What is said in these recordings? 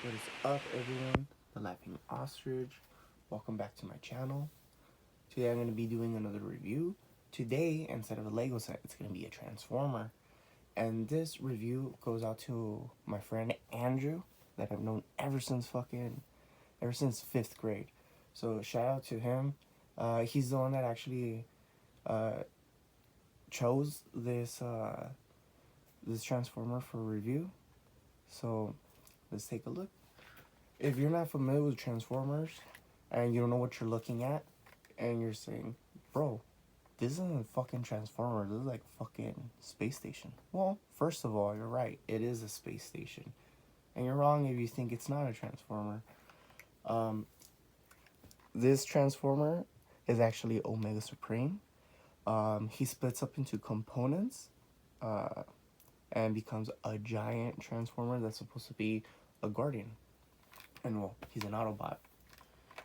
What is up, everyone? The Laughing Ostrich. Welcome back to my channel. Today I'm going to be doing another review. Today, instead of a Lego set, it's going to be a Transformer. And this review goes out to my friend Andrew, that I've known ever since 5th grade. So shout out to him. He's the one that actually chose this Transformer for review. So let's take a look. If you're not familiar with Transformers and you don't know what you're looking at, and you're saying, bro, this isn't a fucking Transformer, this is like a fucking space station. Well, first of all, you're right, it is a space station. And you're wrong if you think it's not a Transformer. This Transformer is actually Omega Supreme. He splits up into components and becomes a giant Transformer that's supposed to be a guardian. And well, he's an Autobot.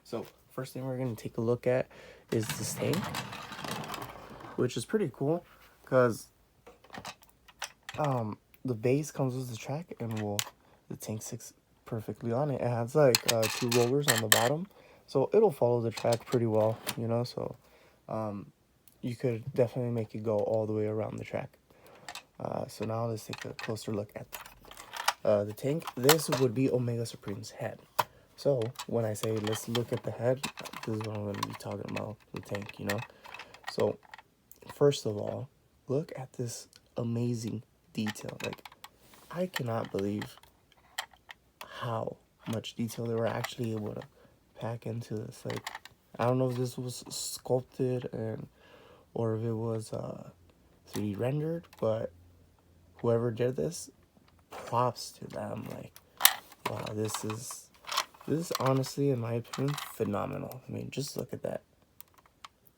So first thing we're going to take a look at is this tank, which is pretty cool because the base comes with the track, and well, the tank sits perfectly on it. It has like two rollers on the bottom, so it'll follow the track pretty well, you know. So you could definitely make it go all the way around the track. So now let's take a closer look at the tank. This would be Omega Supreme's head. So when I say let's look at the head, this is what I'm going to be talking about, the tank, you know. So first of all, look at this amazing detail. Like, I cannot believe how much detail they were actually able to pack into this. Like, I don't know if this was sculpted or if it was 3D rendered, but whoever did this, props to them. Like, wow, this is honestly, in my opinion, phenomenal. I mean, just look at that.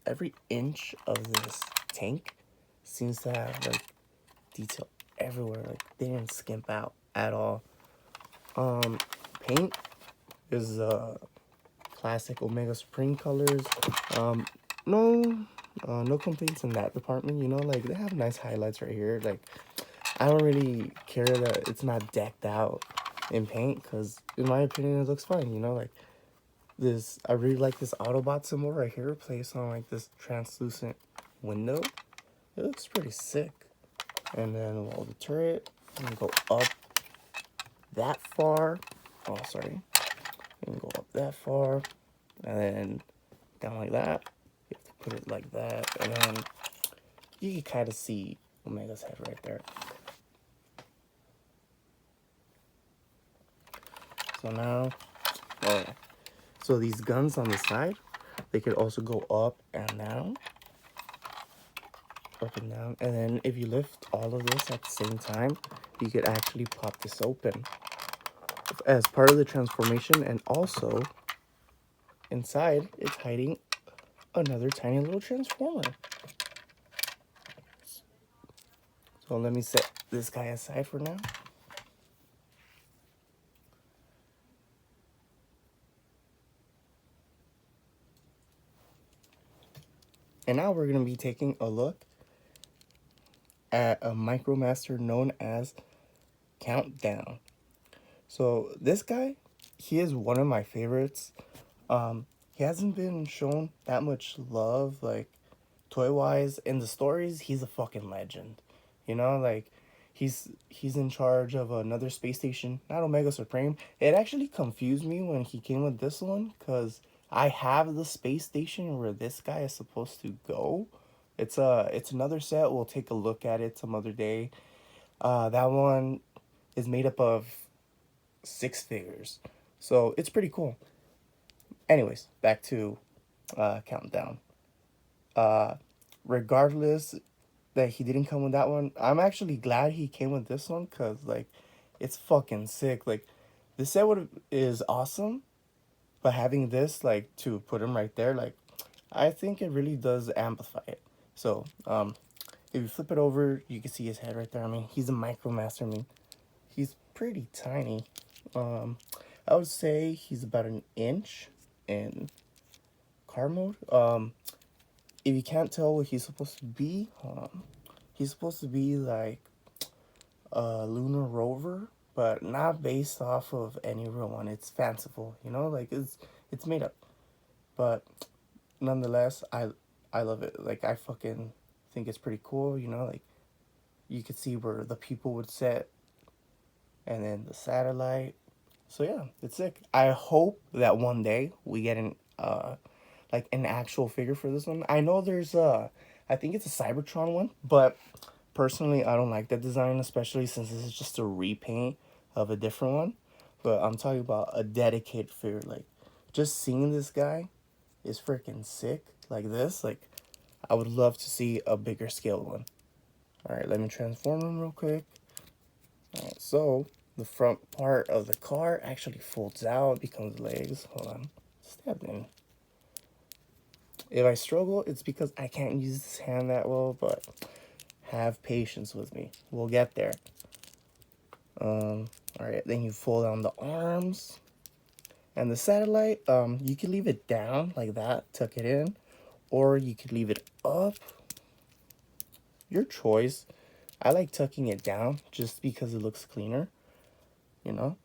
Every inch of this tank seems to have like detail everywhere. Like, they didn't skimp out at all. Paint is classic Omega Supreme colors. No complaints in that department. You know, like, they have nice highlights right here. Like, I don't really care that it's not decked out in paint, because in my opinion it looks fine, you know. Like, this, I really like this Autobot symbol right here placed on like this translucent window. It looks pretty sick. And then, well, the turret, I'm gonna go up that far. Oh, sorry. I'm gonna go up that far, and then down like that. You have to put it like that, and then you can kind of see Omega's head right there. So now, so these guns on the side, they could also go up and down. Up and down. And then if you lift all of this at the same time, you could actually pop this open as part of the transformation. And also, inside, it's hiding another tiny little transformer. So let me set this guy aside for now. And now we're going to be taking a look at a Micromaster known as Countdown. So this guy, he is one of my favorites. He hasn't been shown that much love, like, toy-wise. In the stories, he's a fucking legend. You know, like, he's in charge of another space station, not Omega Supreme. It actually confused me when he came with this one, because I have the space station where this guy is supposed to go. It's another set. We'll take a look at it some other day. That one is made up of 6 figures, so it's pretty cool. Anyways, back to Countdown. Regardless that he didn't come with that one, I'm actually glad he came with this one, because, like, it's fucking sick. Like, this set is awesome, but having this, like, to put him right there, like, I think it really does amplify it. So, if you flip it over, you can see his head right there. I mean, he's a Micromaster. I mean, he's pretty tiny. I would say he's about an inch in car mode. If you can't tell what he's supposed to be, he's supposed to be like a lunar rover, but not based off of any real one. It's fanciful, you know, like it's made up. But nonetheless, I love it. Like I fucking think it's pretty cool, you know, like you could see where the people would sit and then the satellite. So yeah, it's sick. I hope that one day we get an like an actual figure for this one. I know there's I think it's a Cybertron one, but personally I don't like that design, especially since this is just a repaint of a different one. But I'm talking about a dedicated figure. Like just seeing this guy is freaking sick. Like this, like I would love to see a bigger scale one. All right, let me transform him real quick. All right, so the front part of the car actually folds out, becomes legs. Hold on, step in. If I struggle, it's because I can't use this hand that well, but have patience with me. We'll get there. All right, then you fold down the arms. And the satellite, you can leave it down like that, tuck it in, or you could leave it up. Your choice. I like tucking it down just because it looks cleaner, you know?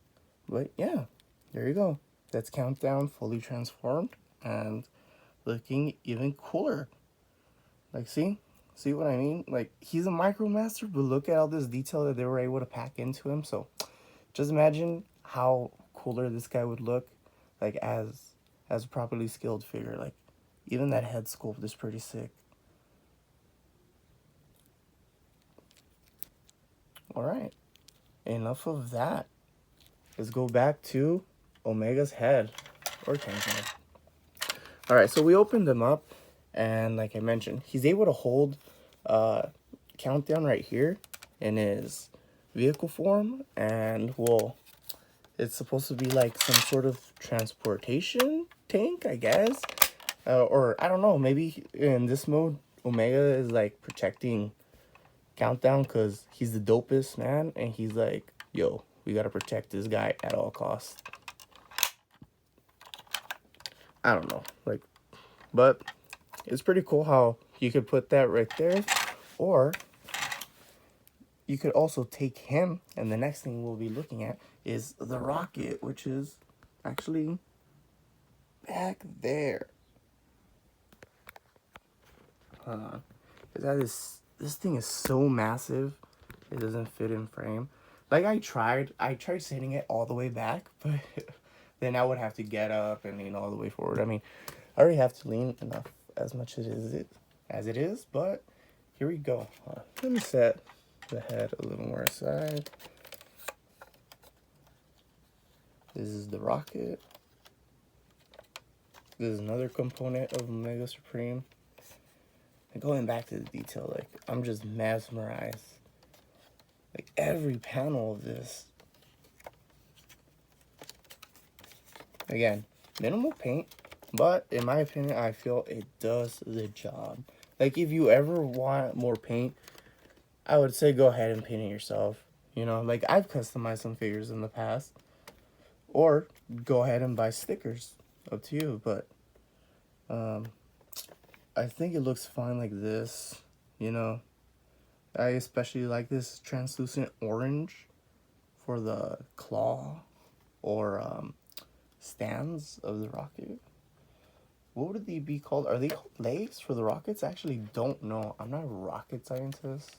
But yeah, there you go. That's Countdown fully transformed and looking even cooler. Like, see what I mean? Like, he's a Micromaster, but look at all this detail that they were able to pack into him. So just imagine how cooler this guy would look, like as a properly skilled figure. Like even that head sculpt is pretty sick. All right, enough of that. Let's go back to Omega's head or Tank's head. All right, so we opened him up, and like I mentioned, he's able to hold Countdown right here in his vehicle form, and well, it's supposed to be like some sort of transportation tank, I guess. Or I don't know, maybe in this mode, Omega is like protecting Countdown because he's the dopest man, and he's like, yo, we gotta protect this guy at all costs. I don't know, like, but it's pretty cool how you could put that right there, or you could also take him, and the next thing we'll be looking at is the rocket, which is actually back there. This thing is so massive, it doesn't fit in frame. Like I tried sending it all the way back, but then I would have to get up and lean all the way forward. I mean, I already have to lean enough as much as it is, but here we go. Let me set the head a little more aside. This is the rocket. This is another component of Mega Supreme. And going back to the detail, like I'm just mesmerized. Like every panel of this. Again, minimal paint, but in my opinion, I feel it does the job. Like if you ever want more paint, I would say go ahead and paint it yourself. You know, like I've customized some figures in the past. Or go ahead and buy stickers. Up to you, but I think it looks fine like this, you know. I especially like this translucent orange for the claw or stands of the rocket. What would they be called? Are they called legs for the rockets? I actually don't know. I'm not a rocket scientist,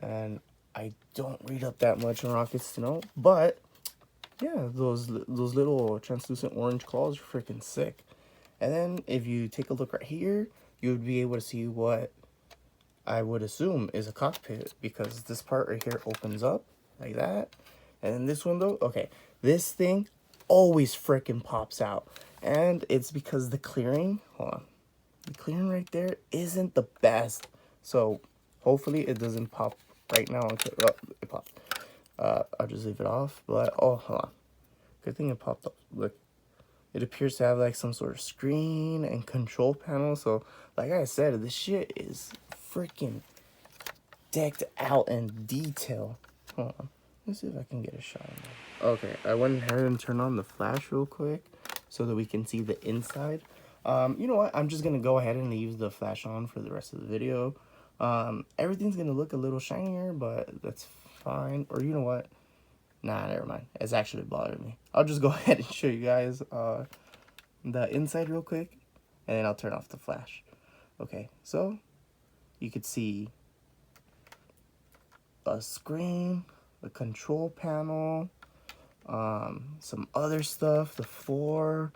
and I don't read up that much on rockets to know. But yeah, those little translucent orange claws are freaking sick. And then if you take a look right here, you would be able to see what I would assume is a cockpit, because this part right here opens up like that. And then this window, okay, this thing always freaking pops out. And it's because the clearing, hold on, the clearing right there isn't the best. So hopefully it doesn't pop right now. Okay, oh, it popped. I'll just leave it off, but oh, hold on. Good thing it popped up. Look, it appears to have like some sort of screen and control panel. So like I said, this shit is freaking decked out in detail. Hold on, let's see if I can get a shot of that. Okay, I went ahead and turned on the flash real quick so that we can see the inside. You know what, I'm just gonna go ahead and leave the flash on for the rest of the video. Everything's gonna look a little shinier, but that's fine. Or you know what, Nah, never mind. It's actually bothering me. I'll just go ahead and show you guys the inside real quick, and then I'll turn off the flash. Okay, so you could see a screen, a control panel, some other stuff, the floor.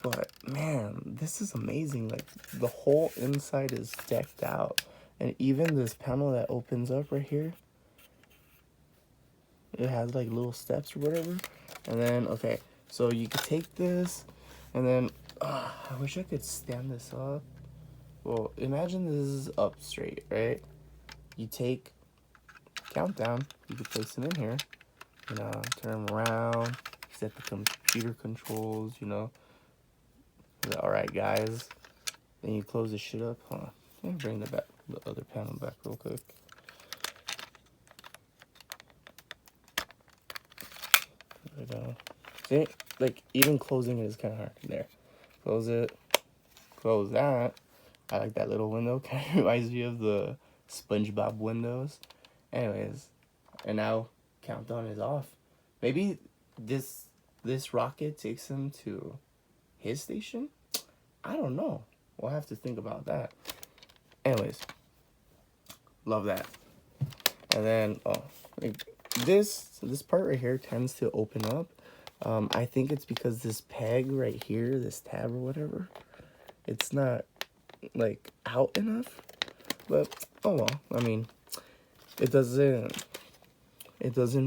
But man, this is amazing. Like the whole inside is decked out, and even this panel that opens up right here, it has like little steps or whatever. And then okay, so you could take this, and then I wish I could stand this up. Well, imagine this is up straight, right? You take countdown, you could place it in here, you know, turn them around, set the computer controls, you know. All right, guys. Then you close this shit up. Hold on. Let me bring the other panel back real quick. There we go. See, like even closing it is kind of hard. There, close it. Close that. I like that little window. Kind of reminds me of the SpongeBob windows. Anyways, and now countdown is off. Maybe this rocket takes him to his station. I don't know. We'll have to think about that. Anyways, love that. And then like this part right here tends to open up. I think it's because this peg right here, this tab or whatever, it's not like out enough. But oh well. I mean, it doesn't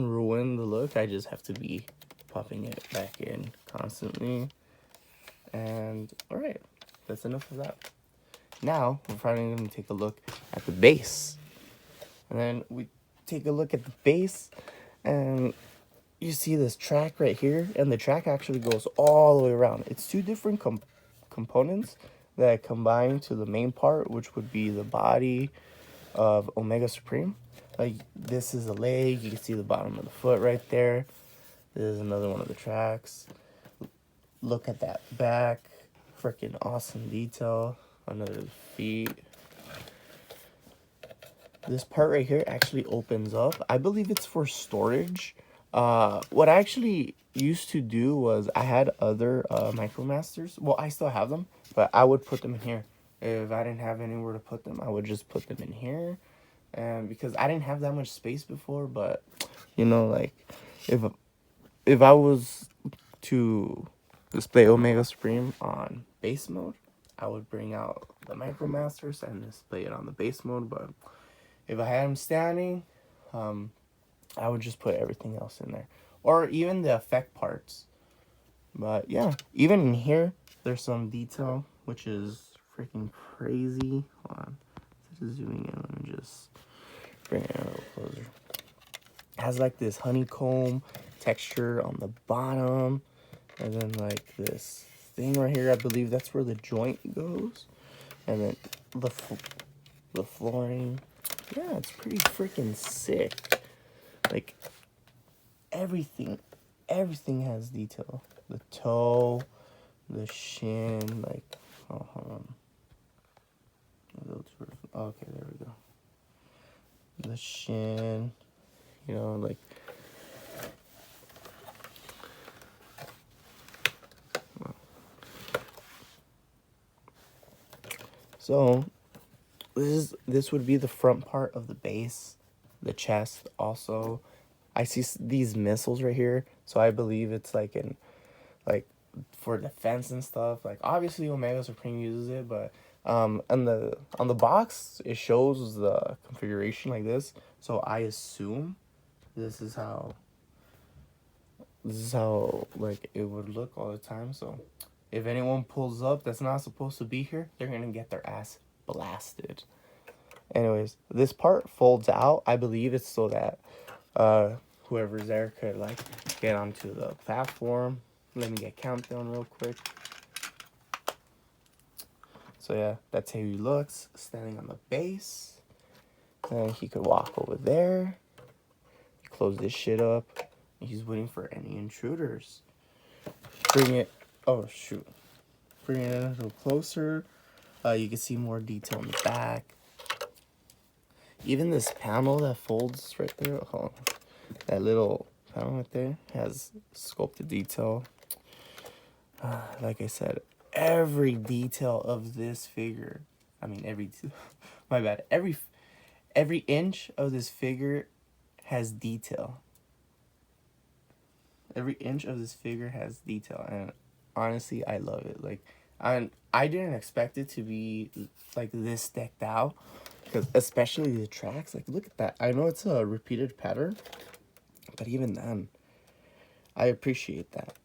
ruin the look. I just have to be popping it back in constantly. And all right, that's enough of that. Now we're finally going to take a look at the base. And then we take a look at the base, and you see this track right here, and the track actually goes all the way around. It's two different components that combine to the main part, which would be the body of Omega Supreme. Like this is a leg. You can see the bottom of the foot right there. This is another one of the tracks. Look at that back. Freaking awesome detail. Another feet. This part right here actually opens up. I believe it's for storage. What I actually used to do was I had other Micromasters. Well, I still have them, but I would put them in here. If I didn't have anywhere to put them, I would just put them in here. And because I didn't have that much space before, but you know, like if I was to display Omega Supreme on base mode, I would bring out the Micromasters and display it on the base mode. But if I had them standing, I would just put everything else in there, or even the effect parts. But yeah, even in here, there's some detail, which is freaking crazy. Hold on, just zooming in. Let me just bring it a little closer. It has like this honeycomb texture on the bottom, and then like this thing right here. I believe that's where the joint goes, and then the flooring. Yeah, it's pretty freaking sick. Like everything has detail. The toe, the shin, like oh hold on. Okay, there we go. The shin, you know, like so this would be the front part of the base, the chest also. I see these missiles right here, so I believe it's like for defense and stuff. Like obviously Omega Supreme uses it, but on the box it shows the configuration like this. So I assume this is how like it would look all the time. So if anyone pulls up that's not supposed to be here, they're gonna get their ass blasted. Anyways, this part folds out. I believe it's so that whoever's there could like get onto the platform. Let me get countdown real quick. So yeah, that's how he looks standing on the base. And he could walk over there. Close this shit up. He's waiting for any intruders. Bring it. Oh shoot. Bring it a little closer. You can see more detail in the back. Even this panel that folds right there. Oh, that little panel right there has sculpted detail. Like I said, every detail of this figure, I mean my bad, every inch of this figure has detail. Every inch of this figure has detail, and honestly, I love it. Like, I didn't expect it to be like this decked out, because especially the tracks. Like, look at that. I know it's a repeated pattern, but even then, I appreciate that.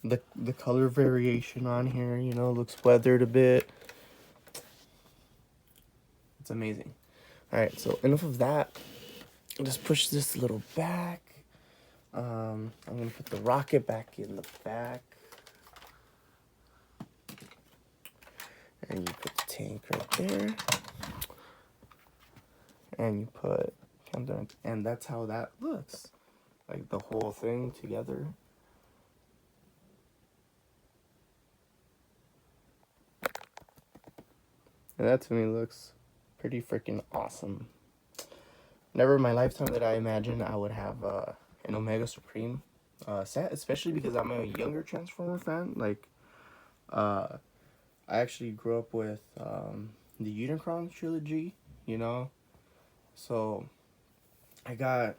The color variation on here, you know, looks weathered a bit. It's amazing. All right, so enough of that. Just push this a little back. I'm gonna put the rocket back in the back. And you put the tank right there. And you put countdown, and that's how that looks. Like the whole thing together. And that to me looks pretty freaking awesome. Never in my lifetime did I imagine I would have an Omega Supreme set, especially because I'm a younger Transformer fan. Like, I actually grew up with the Unicron trilogy, you know? So, I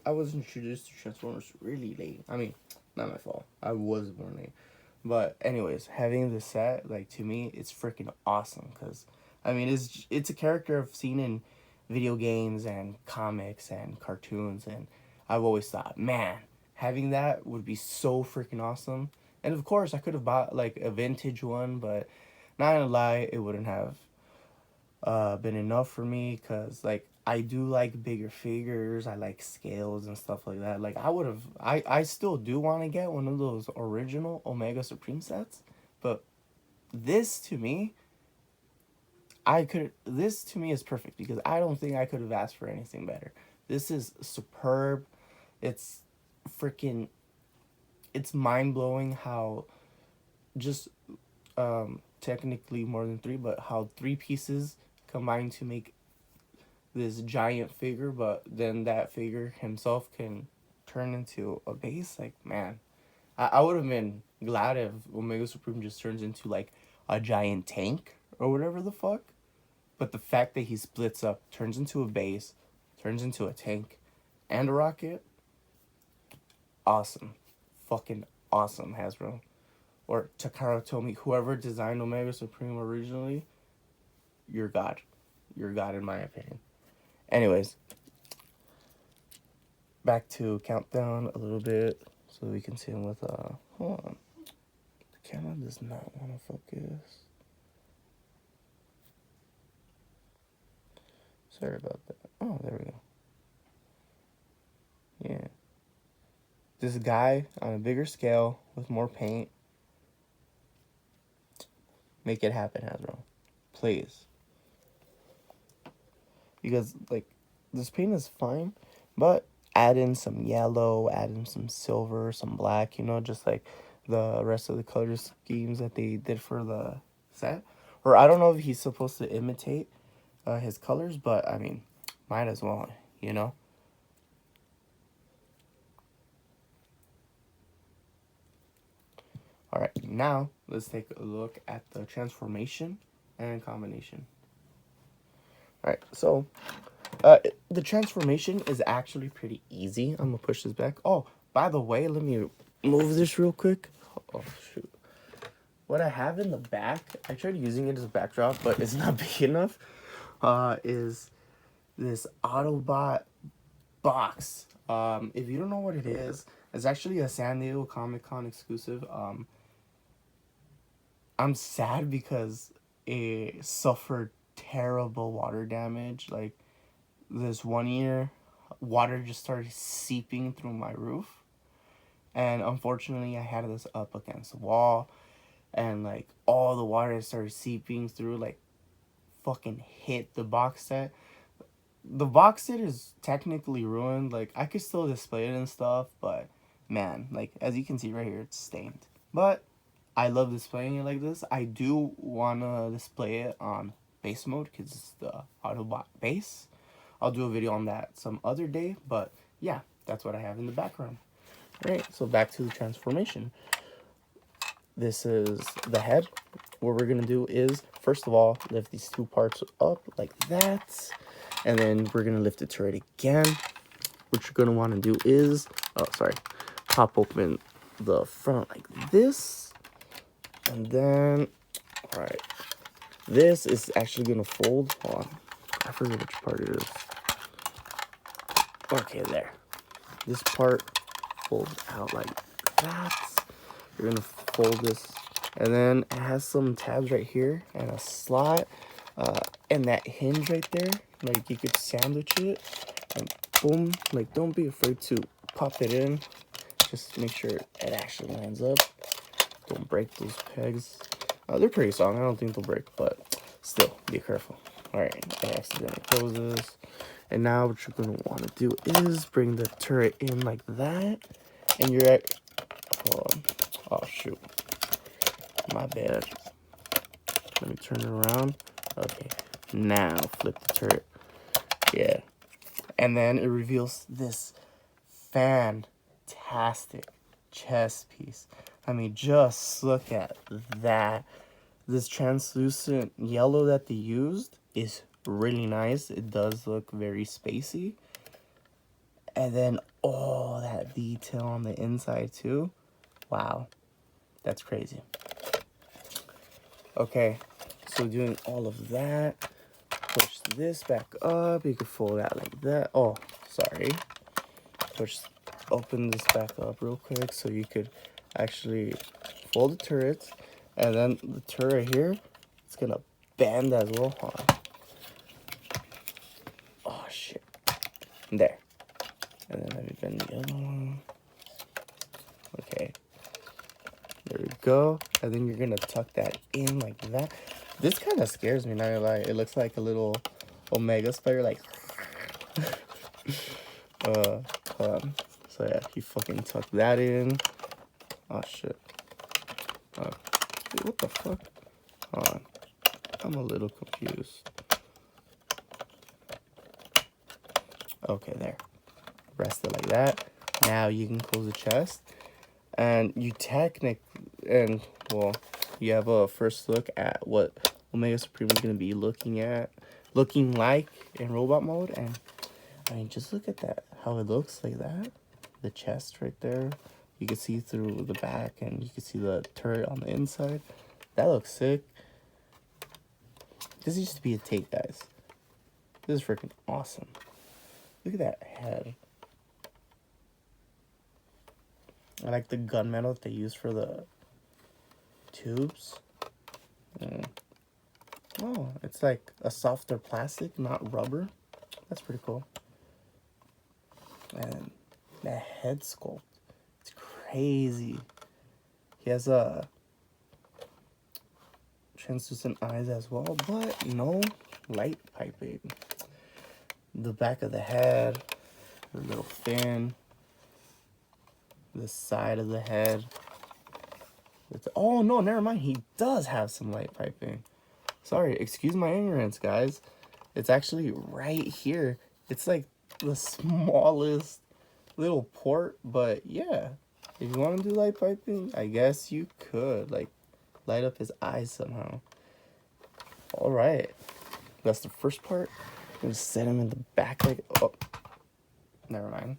was introduced to Transformers really late. I mean, not my fault. I was born late. But anyways, having the set, like, to me, it's freaking awesome. Because, I mean, it's a character I've seen in video games and comics and cartoons. And I've always thought, man, having that would be so freaking awesome. And of course, I could have bought, like, a vintage one. But not gonna lie, it wouldn't have been enough for me, because like I do like bigger figures, I like scales and stuff like that. Like I still do want to get one of those original Omega Supreme sets, but this to me this to me is perfect, because I don't think I could have asked for anything better. This is superb. It's freaking it's mind-blowing how just technically more than three, but how three pieces combine to make this giant figure, but then that figure himself can turn into a base. Like, man, I would have been glad if Omega Supreme just turns into like a giant tank or whatever the fuck. But the fact that he splits up, turns into a base, turns into a tank, and a rocket, awesome. Fucking awesome, Hasbro. Or Takara Tomy, whoever designed Omega Supreme originally, you're God. You're God in my opinion. Anyways, back to countdown a little bit so we can see him with hold on. The camera does not want to focus. Sorry about that. Oh, there we go. Yeah. This guy on a bigger scale with more paint. Make it happen, Hasbro. Please. Because like this paint is fine, but add in some yellow, add in some silver, some black, you know, just like the rest of the color schemes that they did for the set. Or I don't know if he's supposed to imitate his colors, but I mean, might as well, you know. All right, now let's take a look at the transformation and combination. All right, so the transformation is actually pretty easy. I'm gonna push this back. Oh, by the way, let me move this real quick. Oh shoot. What I have in the back, I tried using it as a backdrop, but it's not big enough, is this Autobot box. If you don't know what it is, it's actually a San Diego Comic Con exclusive. I'm sad because it suffered terrible water damage. Like, this one year, water just started seeping through my roof. And unfortunately, I had this up against the wall. And, like, all the water started seeping through, like, fucking hit the box set. The box set is technically ruined. Like, I could still display it and stuff, but, man, like, as you can see right here, it's stained. But I love displaying it like this. I do want to display it on base mode, because it's the Autobot base. I'll do a video on that some other day, but yeah, that's what I have in the background. All right, so back to the transformation. This is the head. What we're gonna do is, first of all, lift these two parts up like that, and then we're gonna lift the turret again. What you're gonna want to do is, pop open the front like this, and then, all right, this is actually gonna fold. Hold on, I forget which part it is. Okay, there. This part folds out like that. You're gonna fold this, and then it has some tabs right here and a slot, and that hinge right there. Like you could sandwich it, and boom. Like don't be afraid to pop it in. Just make sure it actually lines up. Don't break those pegs. They're pretty strong. I don't think they'll break, but still, be careful. All right, I accidentally closed this. And now what you're gonna want to do is bring the turret in like that, and you're at. Hold on. Oh shoot, my bad. Let me turn it around. Okay, now flip the turret. Yeah, and then it reveals this fantastic chest piece. I mean, just look at that. This translucent yellow that they used is really nice. It does look very spacey. And then all that detail on the inside too. Wow, that's crazy. Okay, so doing all of that, push this back up. You can fold that like that. Oh, sorry. Open this back up real quick so you could actually fold the turrets. And then the turret here, it's gonna bend as well. Hold on. Oh shit. There. And then let me bend the other one. Okay. There we go. And then you're gonna tuck that in like that. This kind of scares me, not gonna lie. It looks like a little Omega spider, like. Hold on. So yeah, you fucking tuck that in. Oh shit. Dude, what the fuck? Hold on. I'm a little confused. Okay, there. Rest it like that. Now you can close the chest. And you you have a first look at what Omega Supreme is going to be looking like in robot mode. And I mean, just look at that, how it looks like that. The chest right there. You can see through the back, and you can see the turret on the inside. That looks sick. This used to be a tape, guys. This is freaking awesome. Look at that head. I like the gunmetal that they use for the tubes. Oh, it's like a softer plastic, not rubber. That's pretty cool. And that head sculpt, it's crazy. He has a translucent eyes as well, but no light piping. The back of the head, a little fin. The side of the head. Oh no, never mind. He does have some light piping. Sorry, excuse my ignorance, guys. It's actually right here. It's like the smallest little port, but yeah. If you want to do light piping, I guess you could. Like, light up his eyes somehow. Alright. That's the first part. I'm gonna set him in the back like... Oh. Never mind.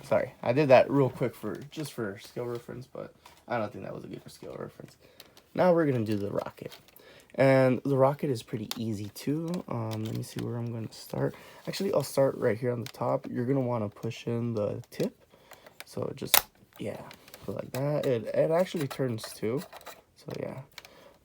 Sorry, I did that real quick just for scale reference, but I don't think that was a good scale reference. Now we're gonna do the rocket, and the rocket is pretty easy too. Let me see where I'm gonna start. Actually, I'll start right here on the top. You're gonna want to push in the tip, so just go like that. It actually turns too, so yeah.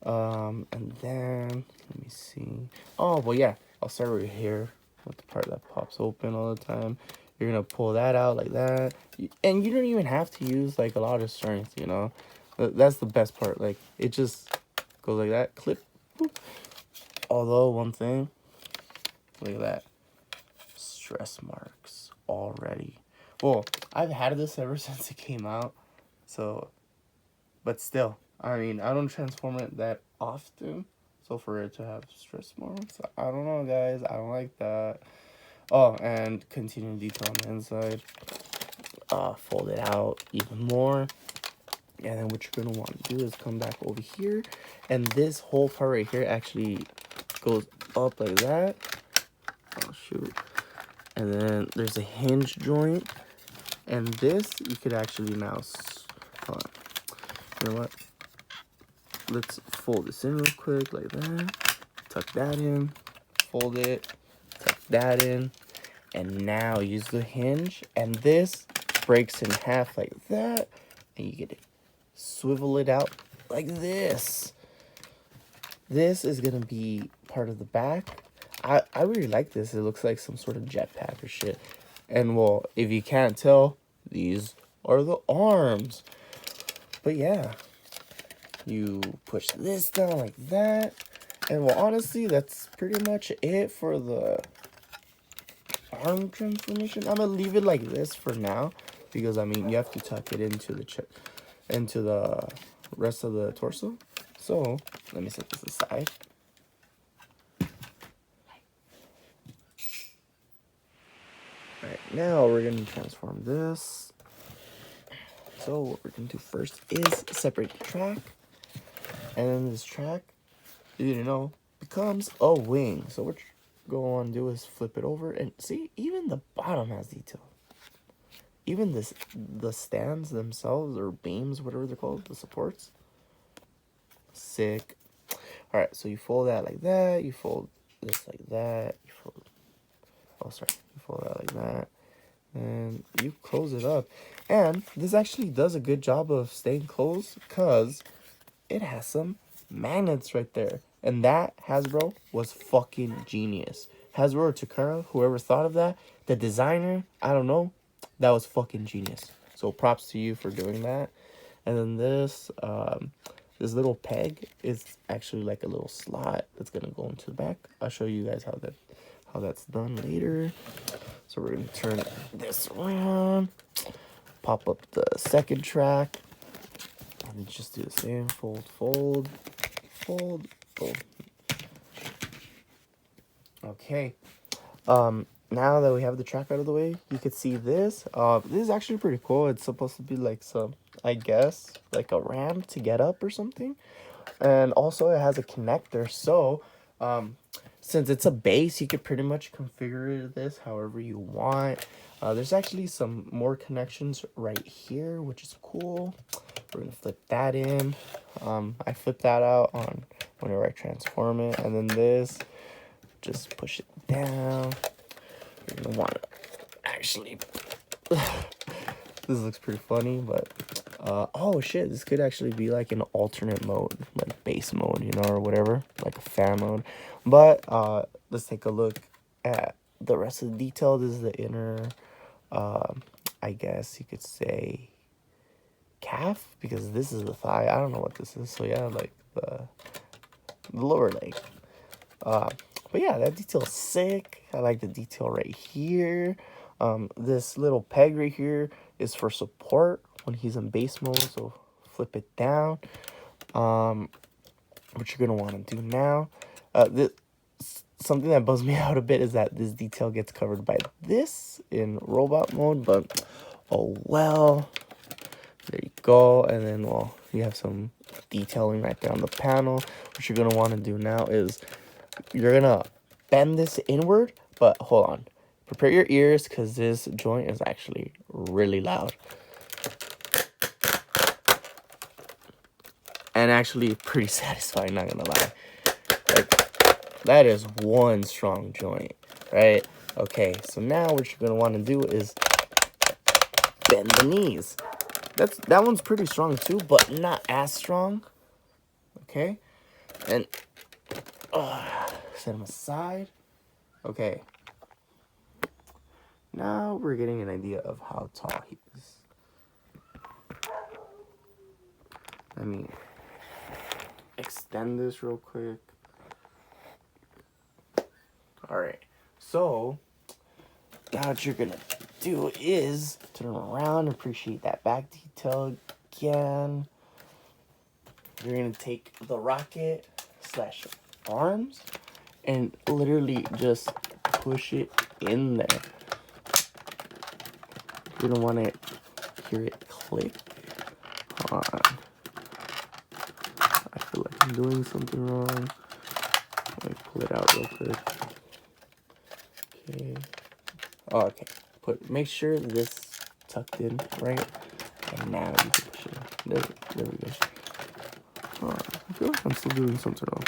And then let me see. Oh well, yeah. I'll start right here with the part that pops open all the time. You're gonna pull that out like that, and you don't even have to use like a lot of strength, you know. That's the best part. Like, it just goes like that, clip, boop. Although one thing, look at that, stress marks already. Well, I've had this ever since it came out, so, but still, I mean, I don't transform it that often, So for it to have stretch marks, I don't know, guys. I don't like that. Oh, and continuing detail on the inside. Fold it out even more. And then what you're going to want to do is come back over here. And this whole part right here actually goes up like that. Oh, shoot. And then there's a hinge joint. And this, you could actually now... Hold on. You know what? Let's fold this in real quick like that. Tuck that in. Fold it. Tuck that in. And now use the hinge. And this breaks in half like that. And you get to swivel it out like this. This is going to be part of the back. I really like this. It looks like some sort of jetpack or shit. And, well, if you can't tell, these are the arms. But, yeah. You push this down like that. And, well, honestly, that's pretty much it for the arm transformation. I'm going to leave it like this for now. Because, I mean, you have to tuck it into the rest of the torso. So, let me set this aside. Alright, now we're going to transform this. So what we're going to do first is separate the track. And then this track, you know, becomes a wing. So what you're going to do is flip it over. And see, even the bottom has detail. Even the stands themselves, or beams, whatever they're called, the supports. Sick. Alright, so you fold that like that. You fold this like that. You fold that like that, and you close it up. And this actually does a good job of staying closed because it has some magnets right there. And that, Hasbro, was fucking genius. Hasbro or Takara, whoever thought of that, the designer, I don't know, that was fucking genius. So props to you for doing that. And then this little peg is actually like a little slot that's gonna go into the back. I'll show you guys how that's done later. So we're gonna turn this around, pop up the second track, and then just do the same. Fold, fold, fold, fold. Okay. Now that we have the track out of the way, you can see this. This is actually pretty cool. It's supposed to be like some, I guess, like a ramp to get up or something. And also it has a connector. So, since it's a base, you could pretty much configure this however you want. There's actually some more connections right here, which is cool. We're going to flip that in. I flip that out on whenever I transform it. And then this, just push it down. You're going to want to actually... This looks pretty funny, but... oh, shit, this could actually be like an alternate mode, like base mode, you know, or whatever, like a fan mode. But let's take a look at the rest of the detail. This is the inner, I guess you could say, calf, because this is the thigh. I don't know what this is. So yeah, like the lower leg. But yeah, that detail is sick. I like the detail right here. This little peg right here is for support when he's in base mode, so flip it down. What you're gonna want to do now, something that bugs me out a bit is that this detail gets covered by this in robot mode, but oh well. There you go. And then, well, you have some detailing right there on the panel. What you're gonna want to do now is you're gonna bend this inward, but hold on, prepare your ears because this joint is actually really loud. And actually pretty satisfying, not gonna lie. Like, that is one strong joint, right? Okay, so now what you're gonna want to do is bend the knees. That one's pretty strong too, but not as strong. Okay, and set them aside. Okay, now we're getting an idea of how tall he is. Let me extend this real quick. All right, so now what you're gonna do is turn around, appreciate that back detail again. You're gonna take the rocket slash arms and literally just push it in there. You don't want to hear it click. Hold on. I feel like I'm doing something wrong. Let me pull it out real quick. Okay. Oh, okay. Make sure this tucked in right. And now you can push it. There we go. Oh, I feel like I'm still doing something wrong.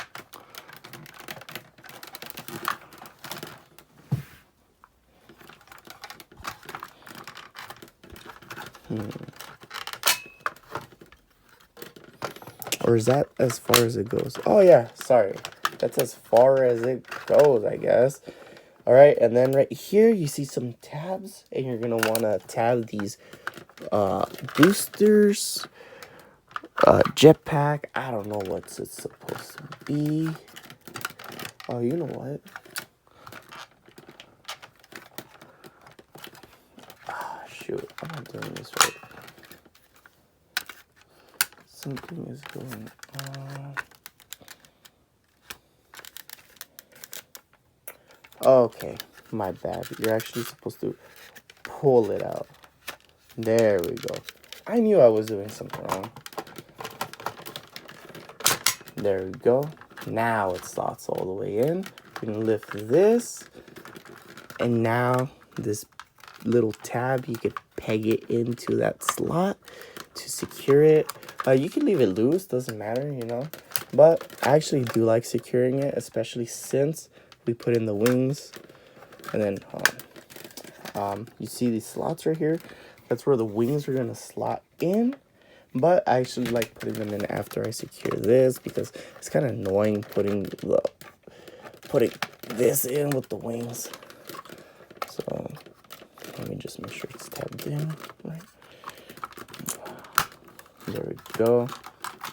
Or is that as far as it goes? Oh yeah, sorry. That's as far as it goes, I guess. All right, and then right here you see some tabs, and you're gonna wanna tab these boosters, jetpack. I don't know what's it supposed to be. Oh, you know what? Ah, shoot, I'm not doing this right. Something is going on. Okay, my bad. You're actually supposed to pull it out. There we go. I knew I was doing something wrong. There we go. Now it slots all the way in. You can lift this. And now this little tab, you could peg it into that slot to secure it. You can leave it loose, doesn't matter, you know. But I actually do like securing it, especially since we put in the wings. And then you see these slots right here. That's where the wings are going to slot in. But I actually like putting them in after I secure this because it's kind of annoying putting this in with the wings. So let me just make sure it's tabbed in. Right. There we go.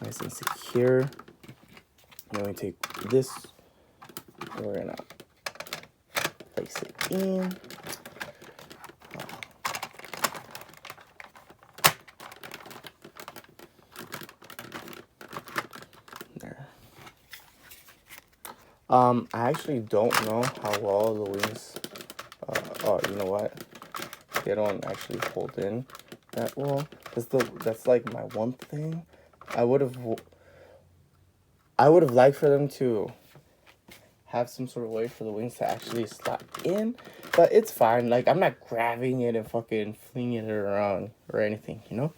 Nice and secure. Then we take this. We're gonna place it in. There. I actually don't know how well the wings. Oh, you know what? They don't actually hold in that well. That's like my one thing. I would have liked for them to have some sort of way for the wings to actually slot in, but it's fine. Like, I'm not grabbing it and fucking flinging it around or anything, you know?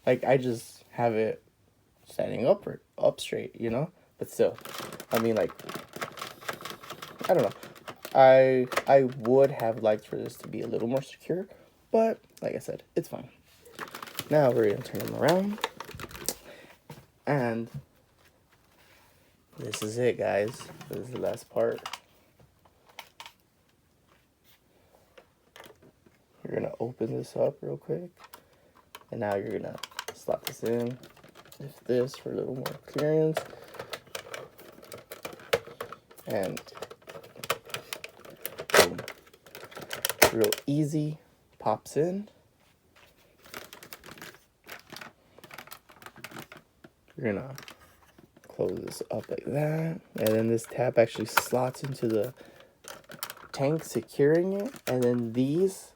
Like, I just have it standing up straight, you know? But still, I mean, like, I don't know. I would have liked for this to be a little more secure, but like I said, it's fine. Now we're gonna turn them around, and this is it, guys. This is the last part. You're gonna open this up real quick, and now you're gonna slot this in. Lift this for a little more clearance, and boom, real easy, pops in. You're gonna close this up like that, and then this tab actually slots into the tank, securing it, and then these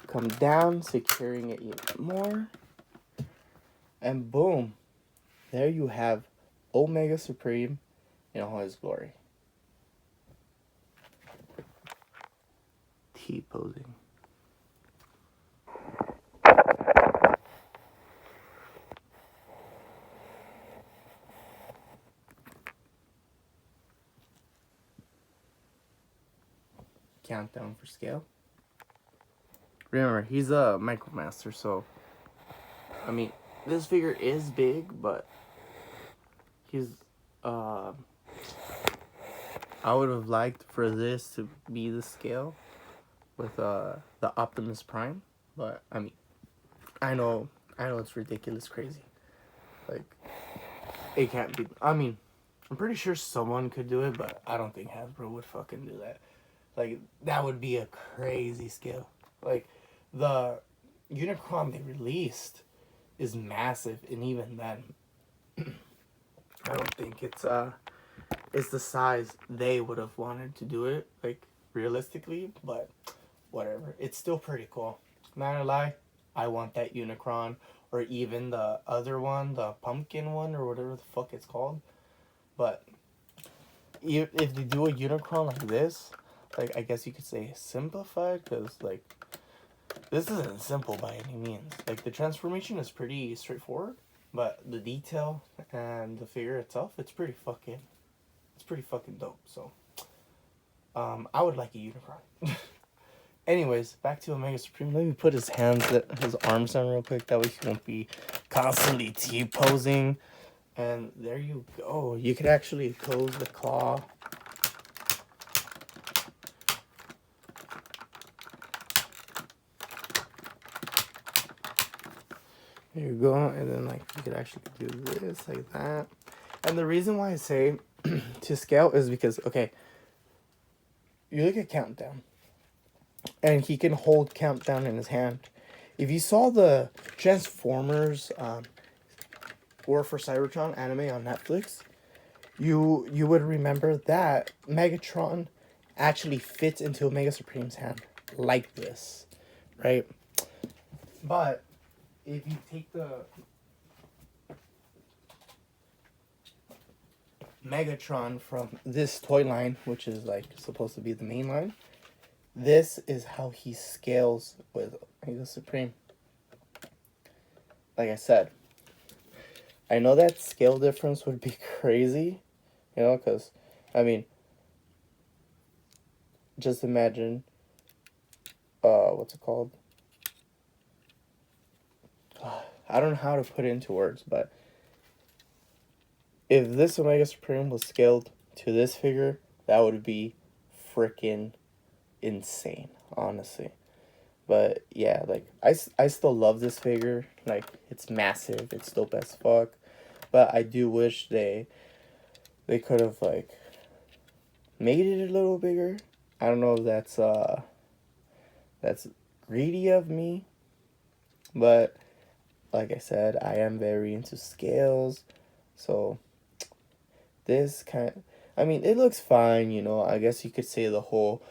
come down, securing it even more, and boom, there you have Omega Supreme in all his glory. T-posing. Countdown for scale. Remember, he's a Micromaster, so I mean, this figure is big, but he's I would have liked for this to be the scale with the Optimus Prime, but I mean, I know it's ridiculous crazy. Like, it can't be. I mean, I'm pretty sure someone could do it, but I don't think Hasbro would fucking do that. Like, that would be a crazy scale. Like, the Unicron they released is massive, and even then, I don't think it's it's the size they would have wanted to do it, like, realistically, but whatever. It's still pretty cool. Not gonna lie, I want that Unicron, or even the other one, the pumpkin one, or whatever the fuck it's called. But if they do a Unicron like this, like, I guess you could say simplified, because, like, this isn't simple by any means. Like, the transformation is pretty straightforward, but the detail and the figure itself, it's pretty fucking dope. So, I would like a Unicron. Anyways, back to Omega Supreme. Let me put his arms down real quick. That way he won't be constantly T-posing. And there you go. You could actually close the claw. There you go. And then, like, you could actually do this like that. And the reason why I say to scale is because, okay, you look at Countdown. And he can hold Countdown in his hand. If you saw the Transformers War for Cybertron anime on Netflix, you would remember that Megatron actually fits into Omega Supreme's hand like this, right? But if you take the Megatron from this toy line, which is like supposed to be the main line, this is how he scales with Omega Supreme. Like I said, I know that scale difference would be crazy, you know, because, I mean, just imagine, what's it called? I don't know how to put it into words, but if this Omega Supreme was scaled to this figure, that would be freaking insane, honestly. But yeah, like, I still love this figure. Like, it's massive, it's dope as fuck. But I do wish they could have, like, made it a little bigger. I don't know if that's greedy of me, but like I said, I am very into scales, so this I mean, it looks fine, you know. I guess you could say the whole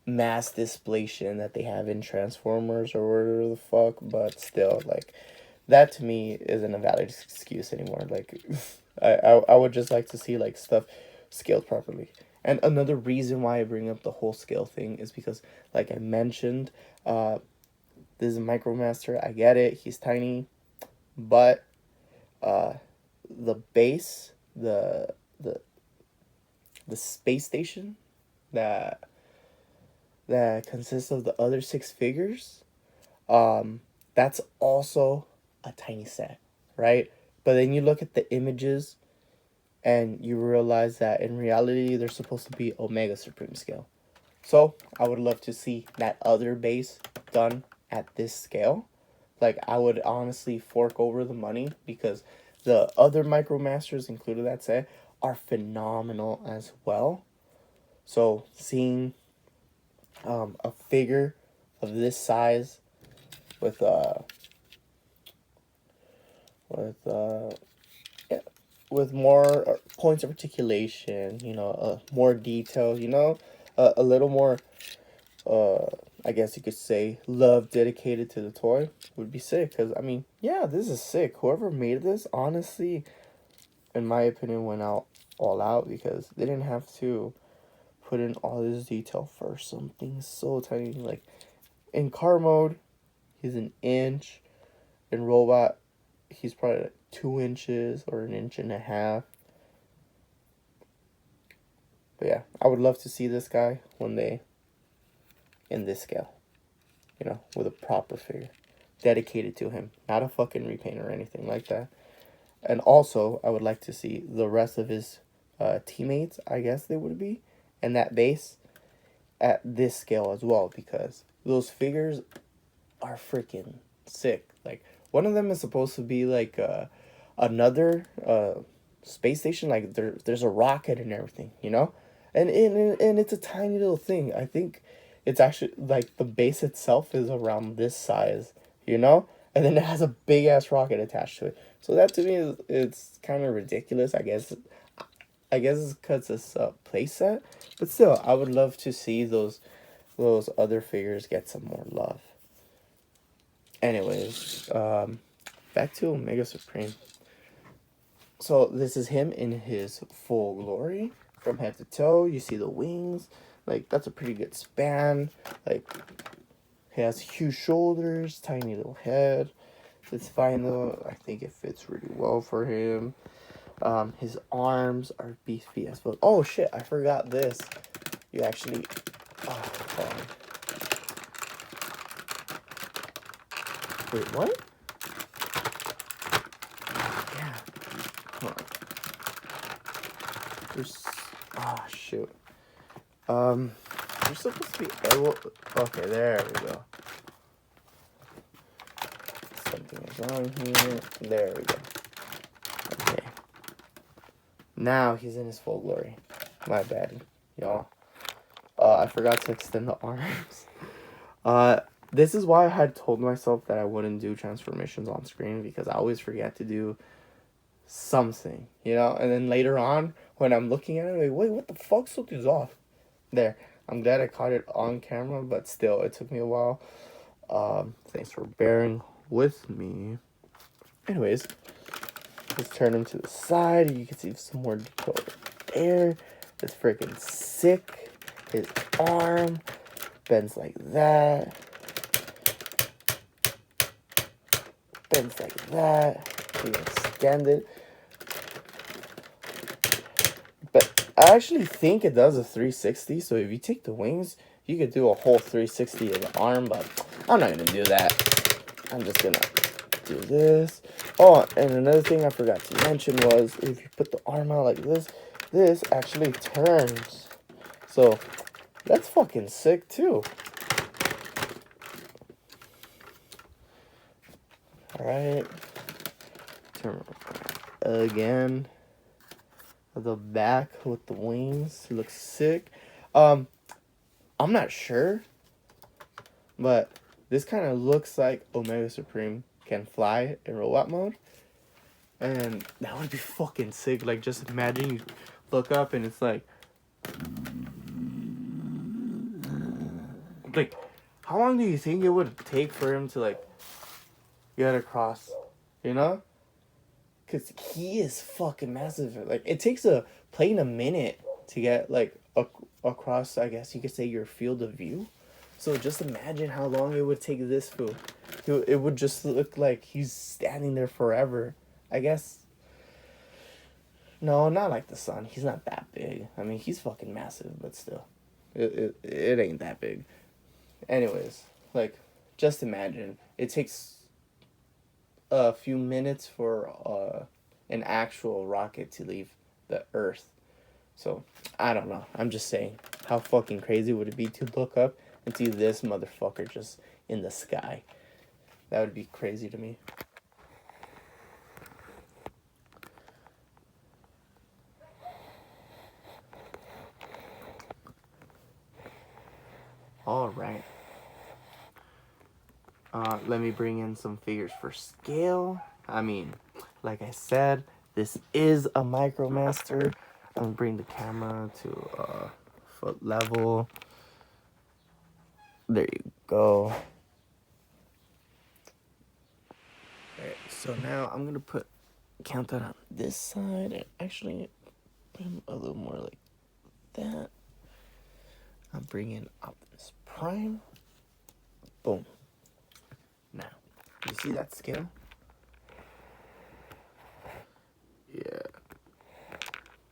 mass displacement that they have in Transformers or whatever the fuck, but still, like, that to me isn't a valid excuse anymore. Like, I would just like to see, like, stuff scaled properly. And another reason why I bring up the whole scale thing is because, like I mentioned, this is a Micromaster. I get it, he's tiny, but the base, the space station that consists of the other 6 figures, that's also a tiny set, right? But then you look at the images and you realize that in reality they're supposed to be Omega Supreme scale. So I would love to see that other base done at this scale. Like, I would honestly fork over the money, because the other Micromasters included that set are phenomenal as well. So seeing a figure of this size with with more points of articulation, you know, more detail, you know, a little more, I guess you could say, love dedicated to the toy would be sick. Because, I mean, yeah, this is sick. Whoever made this, honestly, in my opinion, went out all out, because they didn't have to put in all this detail for something so tiny. Like, in car mode, he's an inch. In robot, he's probably like 2 inches or an inch and a half. But yeah, I would love to see this guy one day in this scale, you know, with a proper figure dedicated to him, not a fucking repaint or anything like that. And also, I would like to see the rest of his teammates, I guess they would be, and that base at this scale as well, because those figures are freaking sick. Like, one of them is supposed to be like another space station. Like, there's a rocket and everything, you know, and it's a tiny little thing. I think it's actually, like, the base itself is around this size, you know, and then it has a big ass rocket attached to it. So that to me is, it's kind of ridiculous. I guess I guess it's because it's a playset, but still, I would love to see those other figures get some more love. Anyways, back to Omega Supreme. So this is him in his full glory, from head to toe. You see the wings, like that's a pretty good span. Like he has huge shoulders, tiny little head. It's fine though. I think it fits really well for him. His arms are beefy as well. Oh shit, I forgot this. You actually, oh, hold on. Wait, what? Yeah. Hold on. There's, oh shoot. You're supposed to be able. Okay, there we go. Something is wrong here. There we go. Okay. Now he's in his full glory. My bad, y'all. I forgot to extend the arms. This is why I had told myself that I wouldn't do transformations on screen, because I always forget to do something, you know? And then later on, when I'm looking at it, I'm like, wait, what the fuck? Something's off. There. I'm glad I caught it on camera, but still, it took me a while. Thanks for bearing with me. Anyways, let's turn him to the side. You can see some more detail there. It's freaking sick. His arm bends like that. Bends like that. You can extend it. But I actually think it does a 360. So if you take the wings, you could do a whole 360 of the arm. But I'm not going to do that. I'm just going to do this. Oh, and another thing I forgot to mention was if you put the arm out like this, this actually turns. So that's fucking sick too. Alright. Turn again. The back with the wings looks sick. I'm not sure, but this kind of looks like Omega Supreme can fly in robot mode. And that would be fucking sick. Like, just imagine you look up and it's like, how long do you think it would take for him to, like, get across? You know? Because he is fucking massive. Like, it takes a plane a minute to get, like, across, I guess you could say, your field of view. So just imagine how long it would take this fool. It would just look like he's standing there forever. I guess. No, not like the sun. He's not that big. I mean, he's fucking massive, but still. It ain't that big. Anyways, like, just imagine. It takes a few minutes for an actual rocket to leave the Earth. So, I don't know. I'm just saying. How fucking crazy would it be to look up and see this motherfucker just in the sky? That would be crazy to me. Alright. Let me bring in some figures for scale. I mean, like I said, this is a Micromaster. I'm gonna bring the camera to foot level. There you go. Alright, so now I'm gonna count that on this side and actually put him a little more like that. I'm bringing Optimus Prime. Boom. Now, you see that scale? Yeah.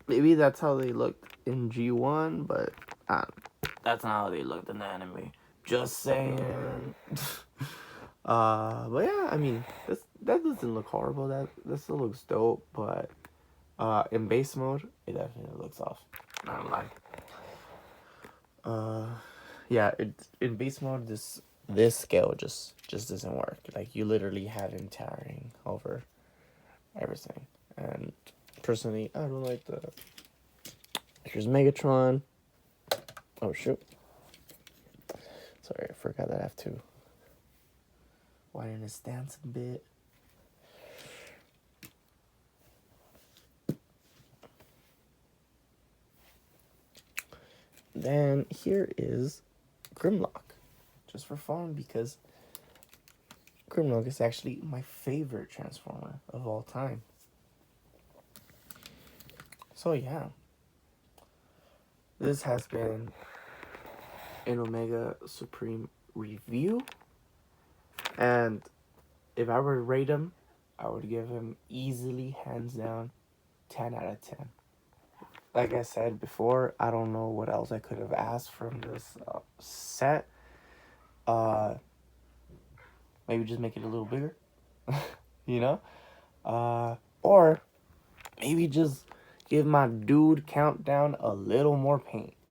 Maybe that's how they looked in G1, but that's not how they looked in the anime. Just saying. But yeah, I mean, that doesn't look horrible. That still looks dope, but in base mode, it definitely looks off. Not gonna lie. Yeah, in base mode, this scale just doesn't work. Like, you literally have him towering over everything. And personally, I don't like the. Here's Megatron. Oh shoot. Sorry, I forgot that I have to widen his stance a bit. then here is Grimlock, just for fun, because Grimlock is actually my favorite Transformer of all time. So yeah, this has been an Omega Supreme review, and if I were to rate him, I would give him easily, hands down, 10 out of 10. Like I said before, I don't know what else I could have asked from this set. Maybe just make it a little bigger, you know? Or maybe just give my dude Countdown a little more paint.